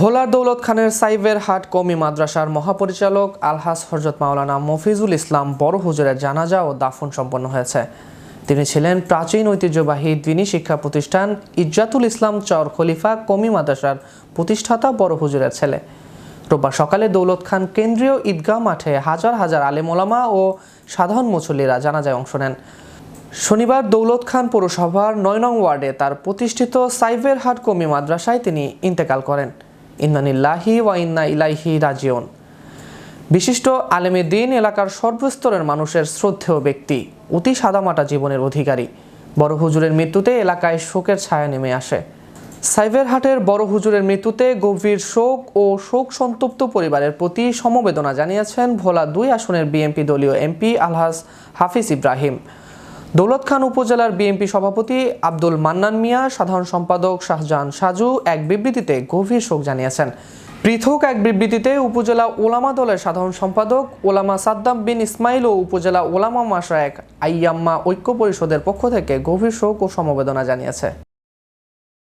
ভোলার দৌলত খানের সাইবের হাট কওমি মাদ্রাসার মহাপরিচালক আলহাজ হযরত মাওলানা মফিজুল ইসলাম বড় হুজুরের জানাজা ও দাফন সম্পন্ন হয়েছে। তিনি ছিলেন প্রাচীন ঐতিহ্যবাহী দ্বীনি শিক্ষা প্রতিষ্ঠান ইজ্জাতুল ইসলাম চর খলিফা কওমি মাদ্রাসার প্রতিষ্ঠাতা বড় হুজুরের ছেলে। রোববার সকালে দৌলত খান কেন্দ্রীয় ঈদগাহ মাঠে হাজার হাজার আলেম ওলামা ও সাধারণ মুসল্লিরা জানাজায় অংশ নেন। শনিবার দৌলত খান পৌরসভার ৯ নং ওয়ার্ডে তার প্রতিষ্ঠিত সাইবের হাট কওমি মাদ্রাসায় তিনি ইন্তেকাল করেন। ইন্না লিল্লাহি ওয়া ইন্না ইলাইহি রাজিউন। বিশিষ্ট আলেমে দ্বীন, এলাকার সর্বস্তরের মানুষের শ্রদ্ধেয় ব্যক্তি, অতি সাদামাটা জীবনের অধিকারী বড় হুজুরের মৃত্যুতে এলাকায় শোকের ছায়া নেমে আসে। সাইবের হাটের বড় হুজুরের মৃত্যুতে গভীর শোক ও শোক সন্তপ্ত পরিবারের প্রতি সমবেদনা জানিয়েছেন ভোলা ২ আসনের বিএনপি দলীয় এমপি আলহাজ হাফিজ ইব্রাহিম। দৌলত খান উপজেলার বিএনপি সভাপতি আব্দুল মান্নান মিয়া, সাধারণ সম্পাদক শাহজাহান সাজু এক বিবৃতিতে গভীর শোক জানিয়েছেন। পৃথক এক বিবৃতিতে উপজেলা ওলামা দলের সাধারণ সম্পাদক ওলামা সাদ্দাম বিন ইসমাইল ও উপজেলা ওলামা মাশায়েখ আইয়াম্মা ঐক্য পরিষদের পক্ষ থেকে গভীর শোক ও সমবেদনা জানিয়েছে।